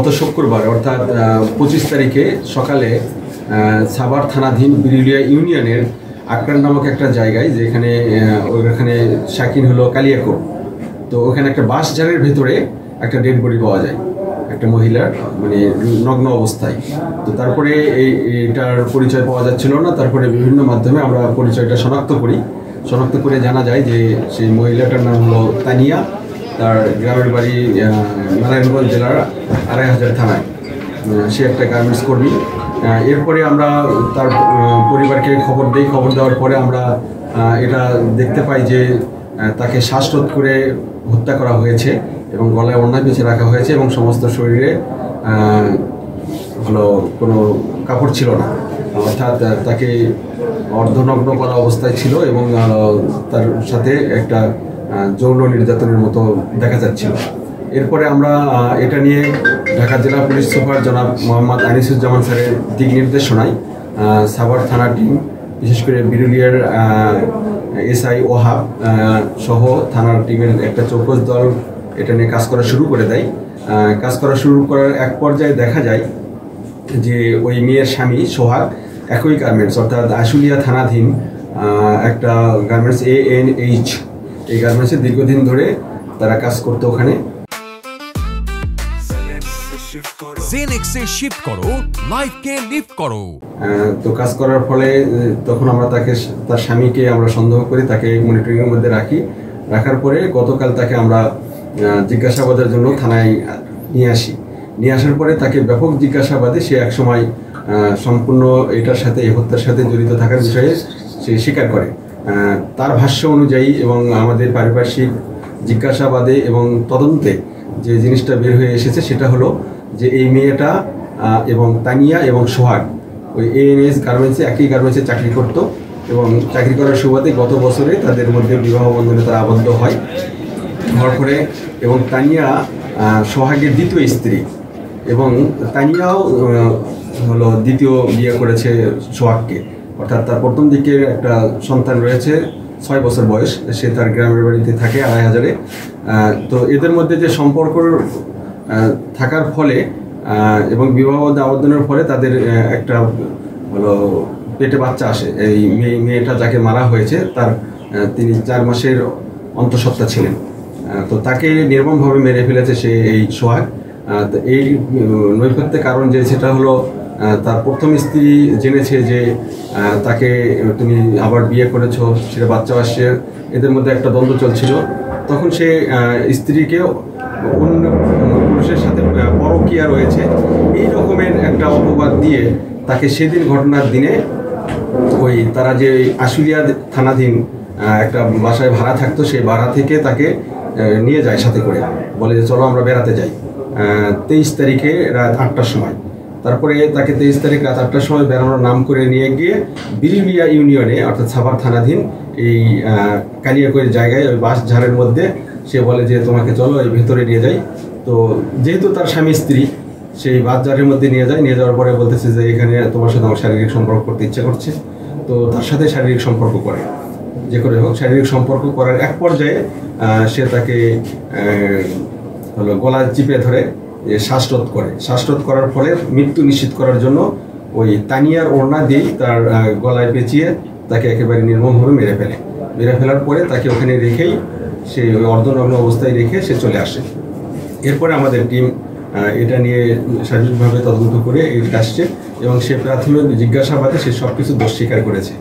গত শুক্রবার অর্থাৎ 25 তারিখে সকালে সাভার থানাধীন বিরুলিয়া ইউনিয়নের আকরান নামক একটা জায়গায়, যেখানে ওইখানে শাকিন হলো কালিয়াকোট। তো ওখানে একটা বাঁশঝাড়ের ভেতরে একটা ডেড বডি পাওয়া যায়, একটা মহিলার, মানে নগ্ন অবস্থায়। তো তারপরে এইটার পরিচয় পাওয়া যাচ্ছিল না। তারপরে বিভিন্ন মাধ্যমে আমরা পরিচয়টা শনাক্ত করে জানা যায় যে সেই মহিলাটার নাম হলো তানিয়া। তার গ্রামের বাড়ি নারায়ণগঞ্জ জেলার 2500 থানায়। সে একটা গার্মেন্টস কর্মী। এরপরে আমরা তার পরিবারকে খবর দিই। খবর দেওয়ার পরে আমরা এটা দেখতে পাই যে তাকে শ্বাসরোধ করে হত্যা করা হয়েছে এবং গলায় ওড়না পেঁচে রাখা হয়েছে এবং সমস্ত শরীরে কোনো কাপড় ছিল না, অর্থাৎ তাকে অর্ধনগ্ন করা অবস্থায় ছিল এবং তার সাথে একটা যৌন নির্যাতনের মতো দেখা যাচ্ছিল। এরপরে আমরা এটা নিয়ে ঢাকা জেলা পুলিশ সুপার জনাব মোহাম্মদ আনিসুজ্জামান স্যারের দিক নির্দেশনায় সাভার থানা টিম, বিশেষ করে বিরুলিয়ার এসআই ওহাব সহ থানার টিমের একটা চৌকস দল এটা নিয়ে কাজ করা শুরু করে দেয়। কাজ করা শুরু করার এক পর্যায়ে দেখা যায় যে ওই মেয়ের স্বামী সোহাগ একই গার্মেন্টস, অর্থাৎ আশুলিয়া থানাধীন একটা গার্মেন্টস ANH, এই গার্মেন্টসে দীর্ঘদিন ধরে তারা কাজ করতো ওখানে। জেনেক্সে শিফট করো, লাইফকে লিফট করো। তো কাজ করার ফলে তখন আমরা তার স্বামীকে আমরা সন্দেহ করি, তাকে মনিটরিংয়ের মধ্যে রাখার পরে গতকাল তাকে আমরা জিজ্ঞাসাবাদের জন্য থানায় নিয়ে আসার পরে তাকে ব্যাপক জিজ্ঞাসাবাদে সে একসময় সম্পূর্ণ এটার সাথে, এই হত্যার সাথে জড়িত থাকার বিষয়ে সে স্বীকার করে। তার ভাষ্য অনুযায়ী এবং আমাদের পারিপার্শ্বিক জিজ্ঞাসাবাদে এবং তদন্তে যে জিনিসটা বের হয়ে এসেছে সেটা হলো যে এই মেয়েটা এবং তানিয়া এবং সোহাগ ওই ANH গার্মেন্টসে, একই গার্মেন্টসে চাকরি করত এবং চাকরি করার সুবাদে গত বছরে তাদের মধ্যে বিবাহ বন্ধনে তারা আবদ্ধ হওয়ার পরে, এবং তানিয়া সোহাগের দ্বিতীয় স্ত্রী এবং তানিয়াও হলো দ্বিতীয় বিয়ে করেছে সোহাগকে, অর্থাৎ তার প্রথম দিকের একটা সন্তান রয়েছে 6 বছর বয়স, সে তার গ্রামের বাড়িতে থাকে 2500-এ। তো এদের মধ্যে যে সম্পর্ক থাকার ফলে এবং বিবাহ আবেদনের ফলে তাদের একটা হলো পেটে বাচ্চা আসে। এই মেয়েটা যাকে মারা হয়েছে তিনি 4 মাসের অন্তঃসত্ত্বা ছিলেন। তো তাকে নির্মমভাবে মেরে ফেলেছে এই সোহাগ। তো এই নৈপথ্যের কারণ যে সেটা হলো তার প্রথম স্ত্রী জেনেছে যে তাকে তুমি আবার বিয়ে করেছো, সেটা বাচ্চা আসছে, এদের মধ্যে একটা দ্বন্দ্ব চলছিল। তখন সে স্ত্রীকে অন্য পুরুষের সাথে পরকীয়া রয়েছে এই রকমের একটা অপবাদ দিয়ে তাকে সেদিন ঘটনার দিনে তারা যে আশুলিয়া থানাধীন একটা বাসায় ভাড়া থাকতো, সেই ভাড়া থেকে তাকে নিয়ে যায় সাথে করে, বলে যে চলো আমরা বেড়াতে যাই 23 তারিখে রাত 8টার সময়। তারপরে তাকে 23 তারিখ রাত 8টার সময় বেড়ানোর নাম করে নিয়ে গিয়ে বিরুলিয়া ইউনিয়নে, অর্থাৎ সাভার থানাধীন এই কালিয়াকৈর জায়গায় ওই বাঁশঝাড়ের মধ্যে সে বলে যে তোমাকে চলো এই ভেতরে নিয়ে যাই। তো যেহেতু তার স্বামী স্ত্রী, সেই বাঁশঝাড়ের মধ্যে নিয়ে যাওয়ার পরে বলতেছে যে এখানে তোমার সাথে আমার শারীরিক সম্পর্ক করতে ইচ্ছে করছে। তো তার সাথে শারীরিক সম্পর্ক করে, যে করে হোক শারীরিক সম্পর্ক করার এক পর্যায়ে সে তাকে গলা চিপে ধরে শ্বাসরোধ করার ফলে মৃত্যু নিশ্চিত করার জন্য ওই তানিয়ার ওড়না দিয়েই তার গলায় পেঁচিয়ে তাকে একেবারে নির্মমভাবে মেরে ফেলার পরে তাকে ওখানে রেখেই সে ওই অর্ধনগ্ন অবস্থায় রেখে সে চলে আসে। এরপরে আমাদের টিম এটা নিয়ে শারীরিকভাবে তদন্ত করে আসছে এবং সে প্রাথমিক জিজ্ঞাসাবাদে সে সব কিছু দোষ স্বীকার করেছে।